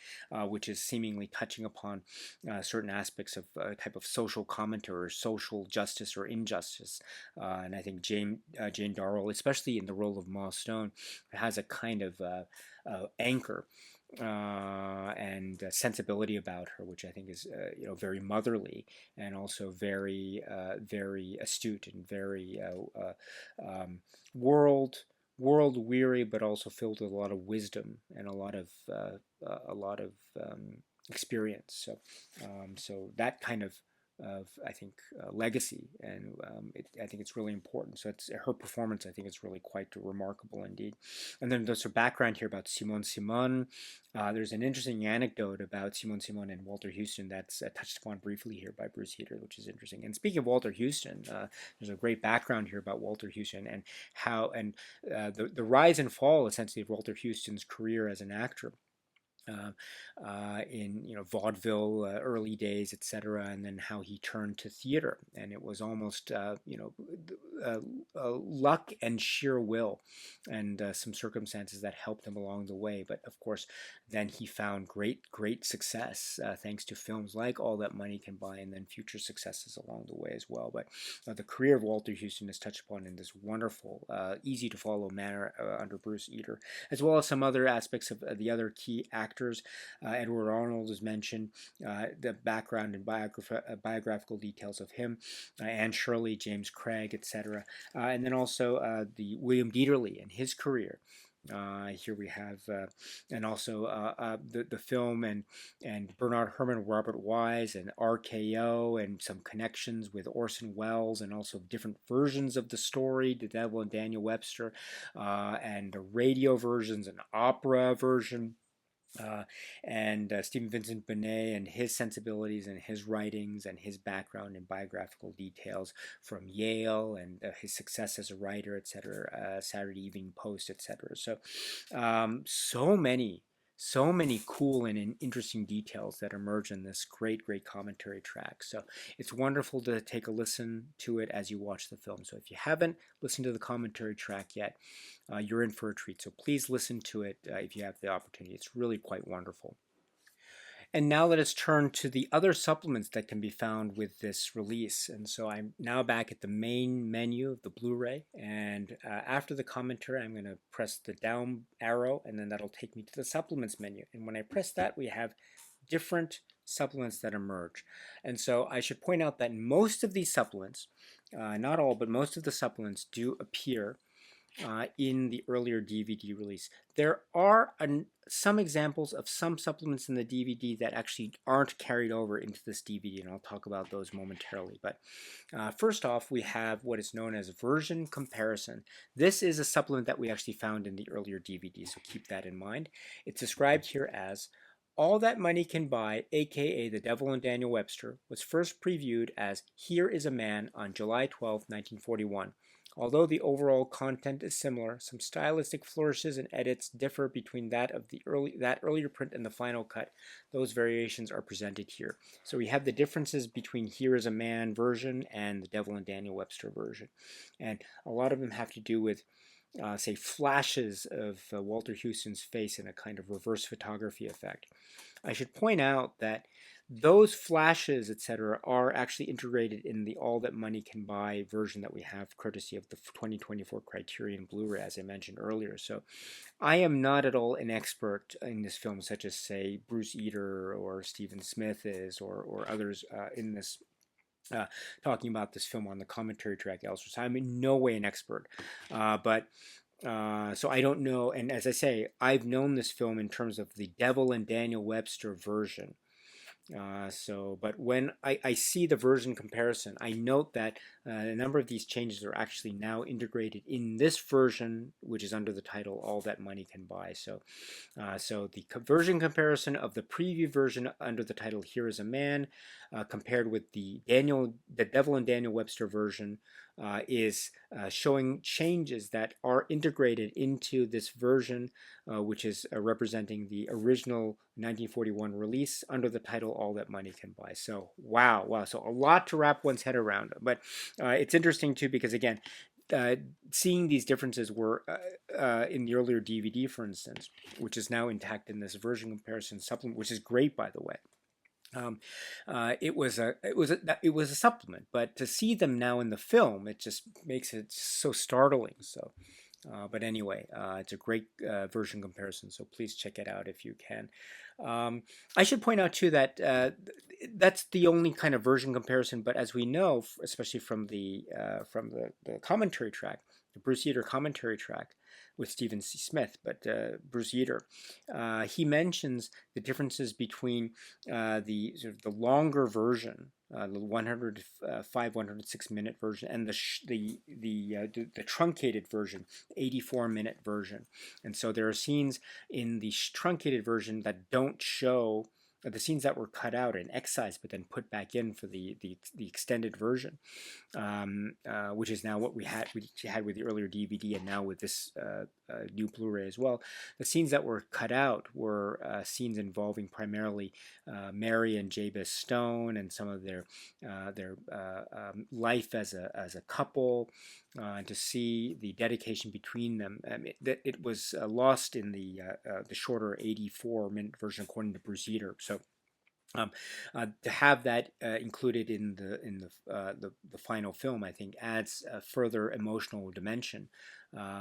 which is seemingly touching upon certain aspects of a type of social commentary or social justice or injustice. And I think Jane Darrell, especially in the role of Ma Stone, has a kind of anchor and sensibility about her, which I think is very motherly, and also very very astute and very world weary, but also filled with a lot of wisdom and a lot of experience. So that kind of I think legacy, and I think it's really important. So it's her performance. I think it's really quite remarkable indeed. And then there's a background here about Simone Simon. There's an interesting anecdote about Simone Simon and Walter Houston that's touched upon briefly here by Bruce Eater, which is interesting. And speaking of Walter Houston, there's a great background here about Walter Houston and how the rise and fall essentially of Walter Houston's career as an actor. In vaudeville early days, etc., and then how he turned to theater, and it was almost luck and sheer will, and some circumstances that helped him along the way. But of course, then he found great success thanks to films like All That Money Can Buy, and then future successes along the way as well. But the career of Walter Houston is touched upon in this wonderful, easy to follow manner under Bruce Eater, as well as some other aspects of the other key actors. Edward Arnold is mentioned, the background and biographical details of him, Anne Shirley, James Craig, etc. And then also the William Dieterle and his career. Here we have, and also the film and Bernard Herrmann, Robert Wise, and RKO, and some connections with Orson Welles, and also different versions of the story, The Devil and Daniel Webster, and the radio versions, an opera version. And Stephen Vincent Benet and his sensibilities and his writings and his background and biographical details from Yale, and his success as a writer, etc., Saturday Evening Post, etc. So so many cool and interesting details that emerge in this great commentary track. So it's wonderful to take a listen to it as you watch the film. So if you haven't listened to the commentary track yet, you're in for a treat. So please listen to it if you have the opportunity. It's really quite wonderful. And now let us turn to the other supplements that can be found with this release. And so I'm now back at the main menu of the Blu-ray. And after the commentary, I'm going to press the down arrow, and then that'll take me to the supplements menu. And when I press that, we have different supplements that emerge. And so I should point out that most of these supplements, not all, but most of the supplements do appear in the earlier DVD release. There are some examples of some supplements in the DVD that actually aren't carried over into this DVD, and I'll talk about those momentarily. But first off, we have what is known as version comparison. This is a supplement that we actually found in the earlier DVD, so keep that in mind. It's described here as All That Money Can Buy, aka The Devil and Daniel Webster, was first previewed as Here Is a Man on July 12, 1941. Although the overall content is similar, some stylistic flourishes and edits differ between that of the earlier print and the final cut. Those variations are presented here. So we have the differences between Here Is a Man version and the Devil and Daniel Webster version. And a lot of them have to do with say flashes of Walter Houston's face in a kind of reverse photography effect. I should point out that those flashes, etc., are actually integrated in the All That Money Can Buy version that we have, courtesy of the 2024 Criterion Blu-ray, as I mentioned earlier. So I am not at all an expert in this film, such as, say, Bruce Eater or Stephen Smith is, or others in this talking about this film on the commentary track elsewhere. So I'm in no way an expert, but so I don't know. And as I say, I've known this film in terms of the Devil and Daniel Webster version. But when I see the version comparison, I note that a number of these changes are actually now integrated in this version, which is under the title All That Money Can Buy. So the version comparison of the preview version under the title Here Is a Man compared with the Devil and Daniel Webster version is showing changes that are integrated into this version, which is representing the original 1941 release under the title All That Money Can Buy. So wow. So a lot to wrap one's head around. But it's interesting too, because again, seeing these differences were in the earlier DVD, for instance, which is now intact in this version comparison supplement, which is great, by the way. It was a supplement, but to see them now in the film, it just makes it so startling. So, but anyway, it's a great version comparison. So please check it out if you can. I should point out too that that's the only kind of version comparison. But as we know, especially from the commentary track, the Bruce Eater commentary track with Stephen C. Smith, but Bruce Eater, he mentions the differences between the sort of the longer version, the 106 minute version, and the truncated version, 84-minute version. And so there are scenes in the truncated version that don't show the scenes that were cut out and excised, but then put back in for the extended version, which is now what we had with the earlier DVD, and now with this new Blu-ray as well. The scenes that were cut out were scenes involving primarily Mary and Jabez Stone and some of their life as a couple. To see the dedication between them, it was lost in the shorter 84-minute version, according to Bruce Eater. So to have that included in the final film, I think, adds a further emotional dimension,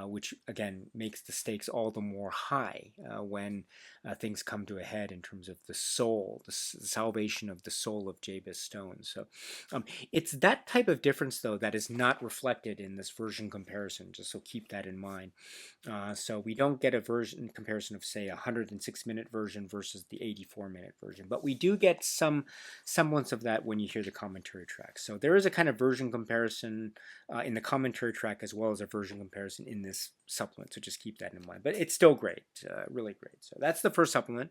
which again makes the stakes all the more high when things come to a head in terms of the soul, the salvation of the soul of Jabez Stone. So it's that type of difference, though, that is not reflected in this version comparison. Just so keep that in mind. So we don't get a version comparison of, say, a 106-minute version versus the 84-minute version, but we do get some semblance of that when you hear the commentary track. So there is a kind of version comparison in the commentary track, as well as a version comparison in this supplement. So just keep that in mind. But it's still great, really great. So that's the first supplement.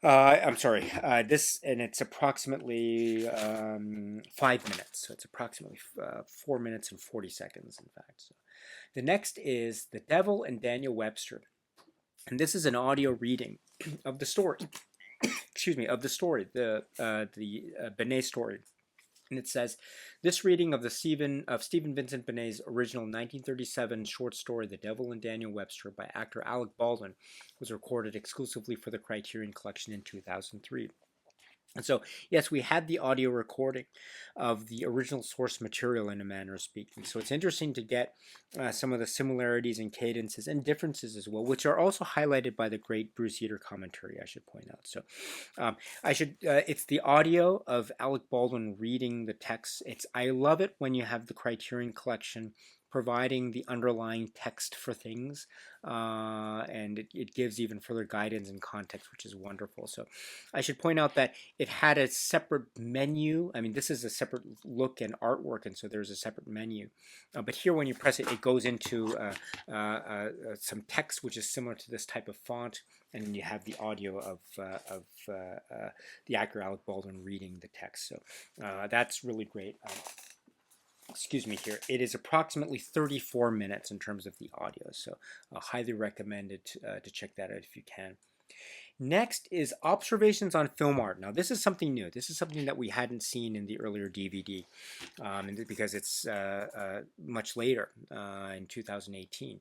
I'm sorry, it's approximately 5 minutes. So it's approximately 4 minutes and 40 seconds, in fact. So the next is The Devil and Daniel Webster. And this is an audio reading of the story. Excuse me, of the story, the Benet story. And it says, this reading of Stephen Vincent Benet's original 1937 short story, The Devil and Daniel Webster, by actor Alec Baldwin, was recorded exclusively for the Criterion Collection in 2003. And so, yes, we had the audio recording of the original source material, in a manner of speaking. So it's interesting to get some of the similarities and cadences and differences as well, which are also highlighted by the great Bruce Eater commentary, I should point out. So it's the audio of Alec Baldwin reading the text. I love it when you have the Criterion Collection providing the underlying text for things, and it gives even further guidance and context, which is wonderful. So I should point out that it had a separate menu. I mean, this is a separate look and artwork, and so there's a separate menu. But here, when you press it, it goes into some text, which is similar to this type of font, and then you have the audio of the actor Alec Baldwin reading the text. So that's really great. excuse me here, it is approximately 34 minutes in terms of the audio. So highly recommended to check that out if you can. Next is observations on film art. Now, this is something new. This is something that we hadn't seen in the earlier DVD because it's much later in 2018.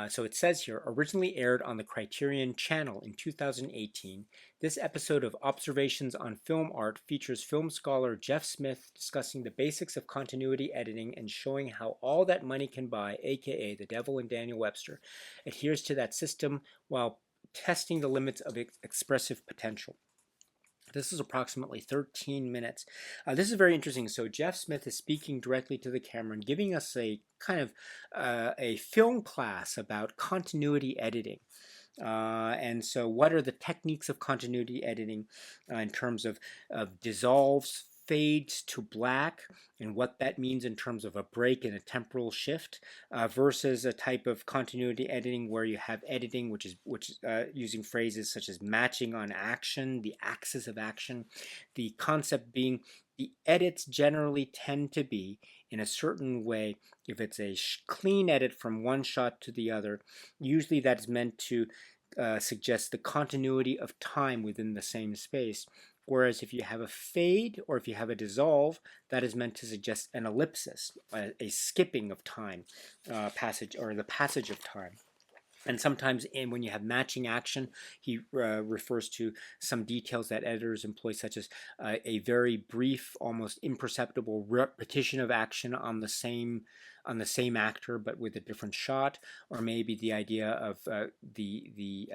So it says here, originally aired on the Criterion channel in 2018, this episode of Observations on Film Art features film scholar Jeff Smith discussing the basics of continuity editing and showing how All That Money Can Buy, aka The Devil and Daniel Webster, adheres to that system while testing the limits of expressive potential. This is approximately 13 minutes. This is very interesting. So Jeff Smith is speaking directly to the camera and giving us a kind of a film class about continuity editing. And so what are the techniques of continuity editing in terms of dissolves, fades to black, and what that means in terms of a break and a temporal shift versus a type of continuity editing where you have editing, which is using phrases such as matching on action, the axis of action, the concept being the edits generally tend to be in a certain way. If it's a clean edit from one shot to the other, usually that is meant to suggest the continuity of time within the same space. Whereas if you have a fade or if you have a dissolve, that is meant to suggest an ellipsis, a skipping of time, passage, or the passage of time. And sometimes when you have matching action, he refers to some details that editors employ, such as a very brief, almost imperceptible repetition of action on the same actor but with a different shot, or maybe the idea of the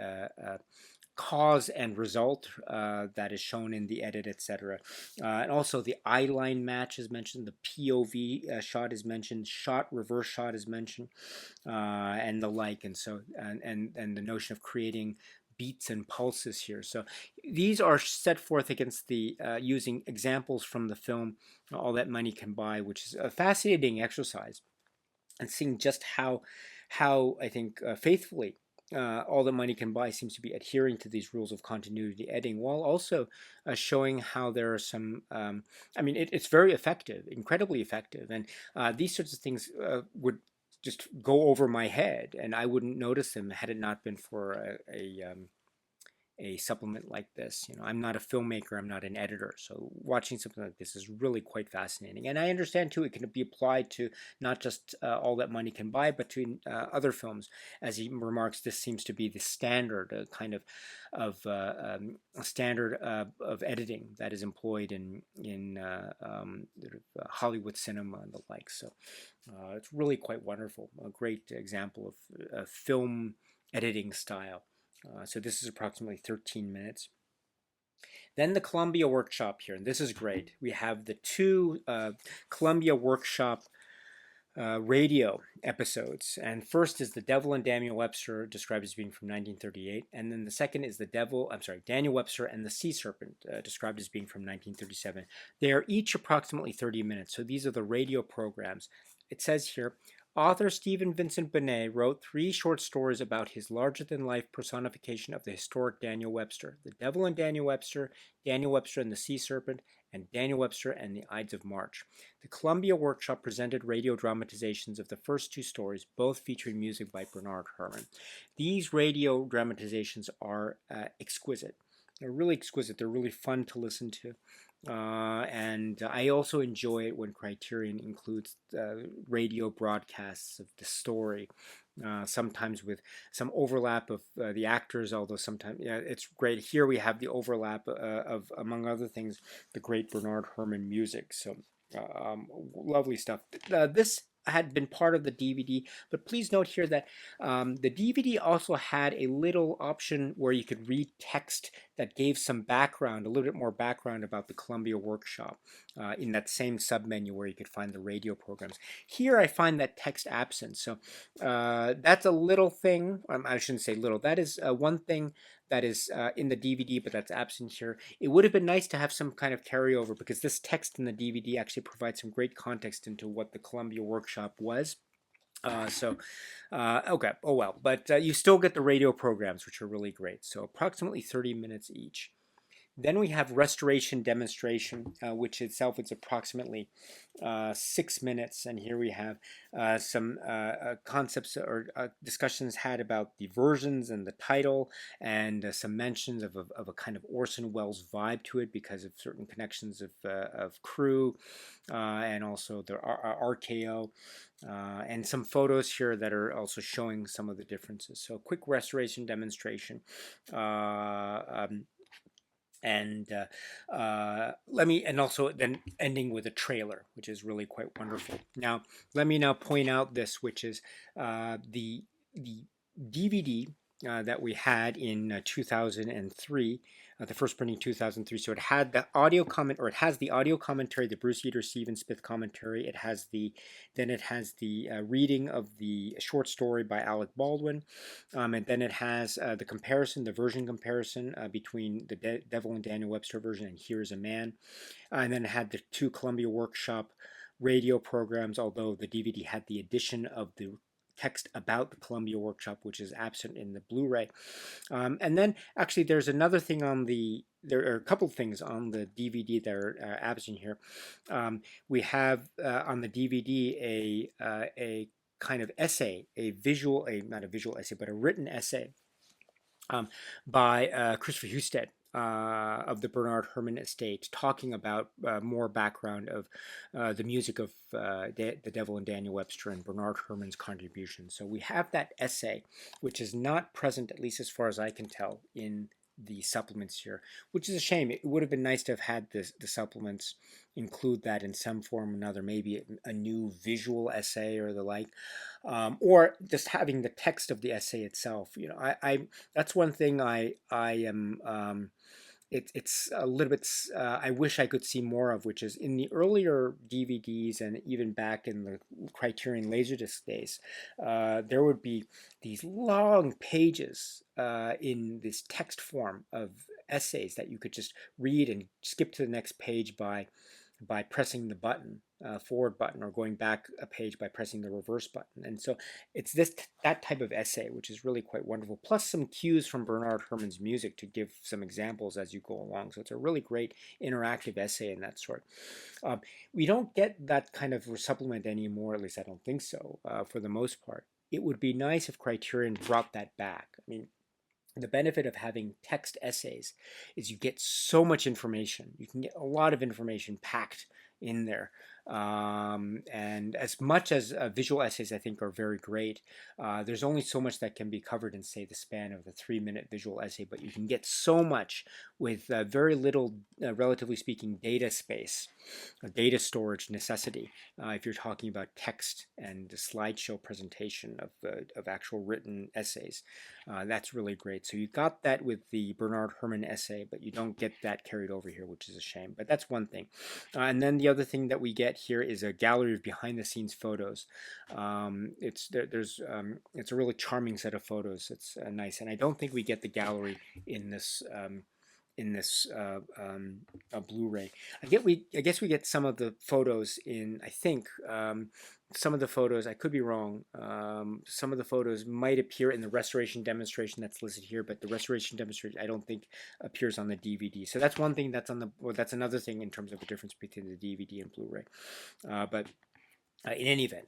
cause and result that is shown in the edit, etc. And also the eye line match is mentioned, the POV shot is mentioned, reverse shot is mentioned, and the like. And so and the notion of creating beats and pulses here. So these are set forth against the using examples from the film All That Money Can Buy, which is a fascinating exercise, and seeing just how I think faithfully All That Money Can Buy seems to be adhering to these rules of continuity editing, while also showing how there are some, I mean, it's very effective, incredibly effective, and these sorts of things would just go over my head, and I wouldn't notice them had it not been for a supplement like this. You know, I'm not a filmmaker, I'm not an editor, so watching something like this is really quite fascinating. And I understand too, it can be applied to not just All That Money Can Buy, but to other films. As he remarks, this seems to be the standard kind of standard of editing that is employed in Hollywood cinema and the like. So it's really quite wonderful, a great example of film editing style. So this is approximately 13 minutes. Then the Columbia Workshop here, and this is great. We have the two Columbia Workshop radio episodes, and first is The Devil and Daniel Webster, described as being from 1938, and then the second is Daniel Webster and the Sea Serpent, described as being from 1937. They are each approximately 30 minutes, so these are the radio programs. It says here, author Stephen Vincent Benet wrote 3 short stories about his larger-than-life personification of the historic Daniel Webster: The Devil and Daniel Webster and the Sea Serpent, and Daniel Webster and the Ides of March. The Columbia Workshop presented radio dramatizations of the first 2 stories, both featuring music by Bernard Herrmann. These radio dramatizations are exquisite. They're really exquisite. They're really fun to listen to. And I also enjoy it when Criterion includes radio broadcasts of the story, sometimes with some overlap of the actors, although sometimes it's great. Here we have the overlap of, among other things, the great Bernard Herrmann music. So lovely stuff. This had been part of the DVD, but please note here that the DVD also had a little option where you could read text that gave some background, a little bit more background about the Columbia Workshop in that same submenu where you could find the radio programs. Here I find that text absent, so that's a little thing. I shouldn't say little. That is one thing that is in the DVD, but that's absent here. It would have been nice to have some kind of carryover, because this text in the DVD actually provides some great context into what the Columbia Workshop was. Okay, oh well, but you still get the radio programs, which are really great. So approximately 30 minutes each. Then we have restoration demonstration, which itself is approximately 6 minutes. And here we have some concepts or discussions had about the versions and the title, and some mentions of a kind of Orson Welles vibe to it because of certain connections of crew, and also the RKO. And some photos here that are also showing some of the differences. So, quick restoration demonstration. And let me, and also then ending with a trailer, which is really quite wonderful. Now, let me now point out this, which is the DVD that we had in 2003, the first printing 2003. So it had the audio comment, or it has the audio commentary, the Bruce Eater Stephen Smith commentary. It has the reading of the short story by Alec Baldwin, and then it has the comparison, the version comparison between the Devil and Daniel Webster version and Here Is a Man, and then it had the two Columbia Workshop radio programs, although the DVD had the addition of the text about the Columbia Workshop, which is absent in the Blu-ray. And then actually there's another thing there are a couple of things on the DVD that are absent here. We have on the DVD a kind of essay, not a visual essay, but a written essay by Christopher Husted of the Bernard Herrmann estate, talking about more background of the music of The Devil and Daniel Webster and Bernard Herrmann's contribution. So we have that essay, which is not present, at least as far as I can tell, in the supplements here, which is a shame. It would have been nice to have had the supplements include that in some form or another, maybe a new visual essay or the like, or just having the text of the essay itself. I that's one thing I am. It's a little bit I wish I could see more of, which is in the earlier DVDs and even back in the Criterion Laserdisc days, there would be these long pages in this text form of essays that you could just read and skip to the next page by pressing the button, forward button, or going back a page by pressing the reverse button. And so it's that type of essay, which is really quite wonderful, plus some cues from Bernard Herrmann's music to give some examples as you go along. So it's a really great interactive essay in that sort. We don't get that kind of supplement anymore, at least I don't think so, for the most part. It would be nice if Criterion brought that back. I mean, the benefit of having text essays is you get so much information. You can get a lot of information packed in there. And as much as visual essays, I think, are very great, there's only so much that can be covered in, say, the span of the 3-minute visual essay, but you can get so much with very little, relatively speaking, data space, data storage necessity, if you're talking about text and the slideshow presentation of actual written essays. That's really great. So you got that with the Bernard Herrmann essay, but you don't get that carried over here, which is a shame. But that's one thing. And then the other thing that we get here is a gallery of behind-the-scenes photos. It's a really charming set of photos. It's nice, and I don't think we get the gallery in this Blu-ray. I guess we get some of the photos in. I think some of the photos, I could be wrong. Some of the photos might appear in the restoration demonstration that's listed here, but the restoration demonstration I don't think appears on the DVD. So that's one thing that's that's another thing in terms of the difference between the DVD and Blu-ray. But in any event,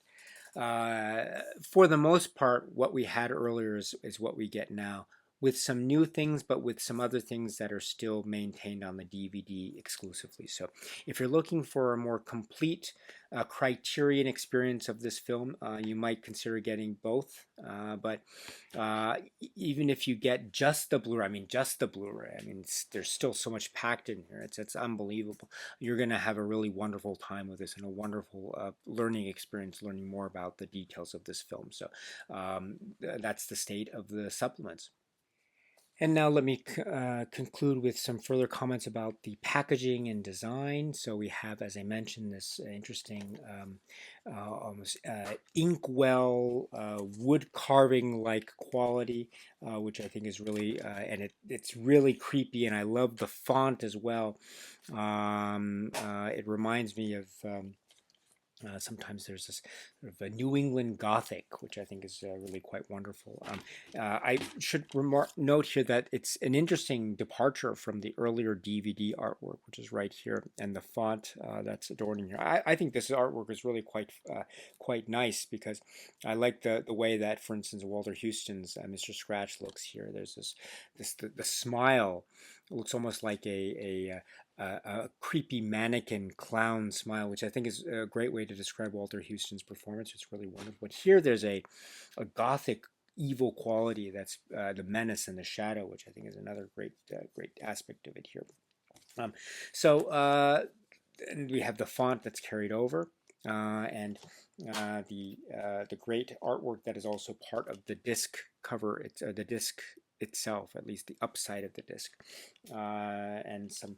for the most part, what we had earlier is what we get now, with some new things, but with some other things that are still maintained on the DVD exclusively. So if you're looking for a more complete Criterion experience of this film, you might consider getting both. But even if you get just the Blu-ray, there's still so much packed in here. It's unbelievable. You're going to have a really wonderful time with this, and a wonderful learning experience, learning more about the details of this film. So that's the state of the supplements. And now let me conclude with some further comments about the packaging and design. So we have, as I mentioned, this interesting almost inkwell wood carving-like quality, which I think is really, and it's really creepy, and I love the font as well. It reminds me of Sometimes there's this sort of a New England Gothic, which I think is really quite wonderful. I should note here that it's an interesting departure from the earlier DVD artwork, which is right here, and the font that's adorning here. I think this artwork is really quite nice, because I like the way that, for instance, Walter Houston's Mr. Scratch looks here. There's the smile looks almost like a creepy mannequin clown smile, which I think is a great way to describe Walter Houston's performance. It's really wonderful. But here there's a gothic evil quality that's the menace and the shadow, which I think is another great aspect of it here. And we have the font that's carried over, and the great artwork that is also part of the disc cover. It's the disc itself, at least the upside of the disc, and some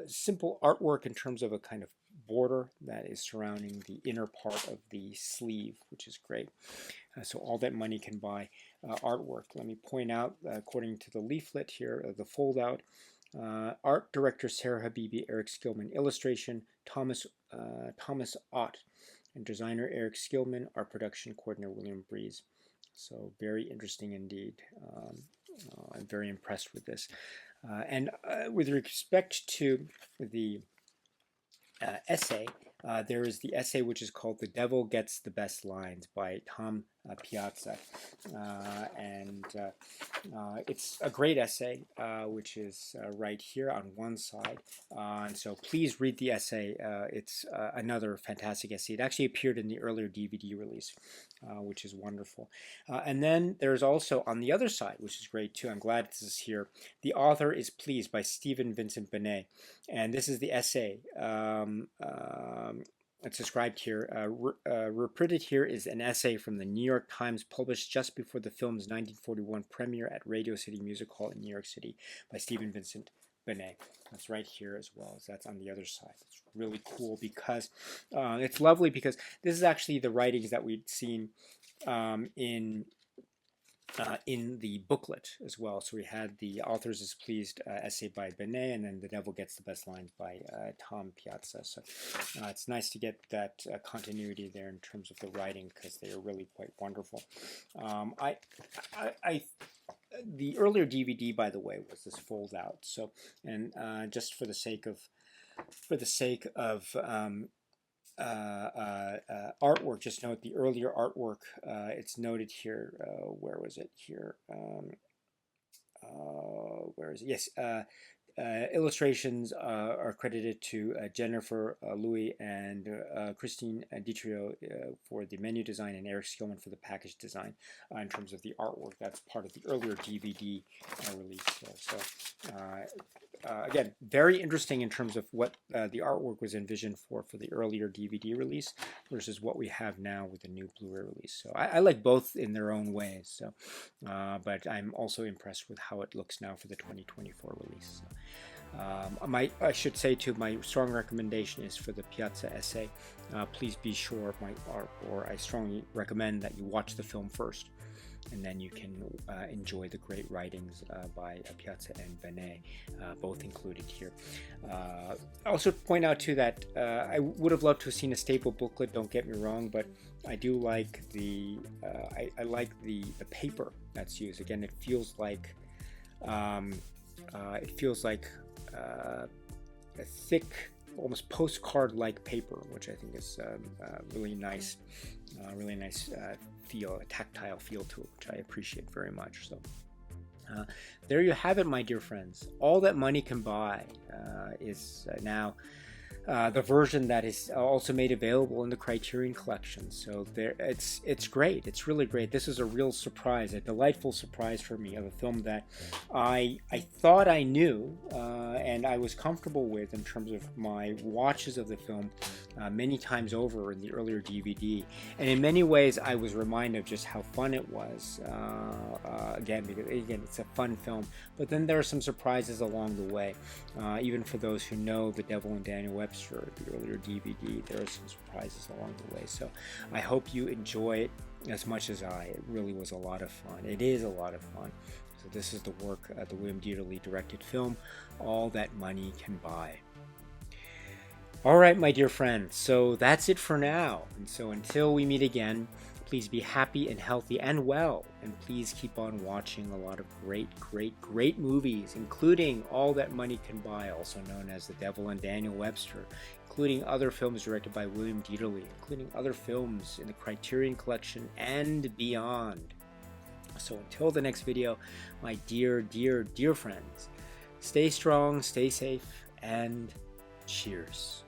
simple artwork in terms of a kind of border that is surrounding the inner part of the sleeve, which is great. So all that money can buy artwork. Let me point out, according to the leaflet here, the fold out, art director Sarah Habibi, Eric Skillman, illustration Thomas Ott, and designer Eric Skillman, art production coordinator William Breeze. So very interesting indeed. I'm very impressed with this. And with respect to the essay, there is the essay which is called "The Devil Gets the Best Lines" by Tom Piazza, and it's a great essay, which is right here on one side, and so please read the essay. It's another fantastic essay. It actually appeared in the earlier DVD release, which is wonderful. And then there's also on the other side, which is great too. I'm glad this is here. "The Author is Pleased" by Stephen Vincent Benet, and this is the essay. It's described here. Reprinted here is an essay from the New York Times, published just before the film's 1941 premiere at Radio City Music Hall in New York City by Stephen Vincent Benet. That's right here as well. So that's on the other side. It's really cool because it's lovely, because this is actually the writings that we'd seen in the booklet as well. So we had "The Authors is Pleased" essay by Benet, and then "The Devil Gets the Best Lines" by Tom Piazza. So it's nice to get that continuity there in terms of the writing, because they are really quite wonderful. The earlier DVD, by the way, was this fold out. So, and just for the sake of artwork, just note the earlier artwork. It's noted here. Where was it here? Where is it? Yes. Illustrations are credited to Jennifer Louis and Christine Dieterle for the menu design, and Eric Skillman for the package design. In terms of the artwork, that's part of the earlier DVD release. So again, very interesting in terms of what the artwork was envisioned for the earlier DVD release versus what we have now with the new Blu-ray release. So I like both in their own ways. So, but I'm also impressed with how it looks now for the 2024 release. So, I should say too, my strong recommendation is for the Piazza essay. Please be sure, I strongly recommend that you watch the film first, and then you can enjoy the great writings by Piazza and Benet, both included here. I also point out too that I would have loved to have seen a staple booklet, don't get me wrong, but I do like I like the paper that's used. Again, it feels like a thick, almost postcard-like paper, which I think is really nice feel, a tactile feel to it, which I appreciate very much. So there you have it, my dear friends. All That Money Can Buy is now the version that is also made available in the Criterion Collection. So there, it's great. It's really great. This is a real surprise, a delightful surprise for me, of a film that I thought I knew and I was comfortable with in terms of my watches of the film many times over in the earlier DVD. And in many ways, I was reminded of just how fun it was. Because it's a fun film. But then there are some surprises along the way. Even for those who know The Devil and Daniel Webster, the earlier DVD, there are some surprises along the way. So I hope you enjoy it as much as I. It really was a lot of fun. It is a lot of fun. So this is the work, the William Dieterle directed film, All That Money Can Buy. All right, my dear friends, so that's it for now. And so until we meet again, please be happy and healthy and well. And please keep on watching a lot of great movies, including All That Money Can Buy, also known as The Devil and Daniel Webster, including other films directed by William Dieterle, including other films in the Criterion Collection and beyond. So until the next video, my dear friends, stay strong, stay safe, and cheers.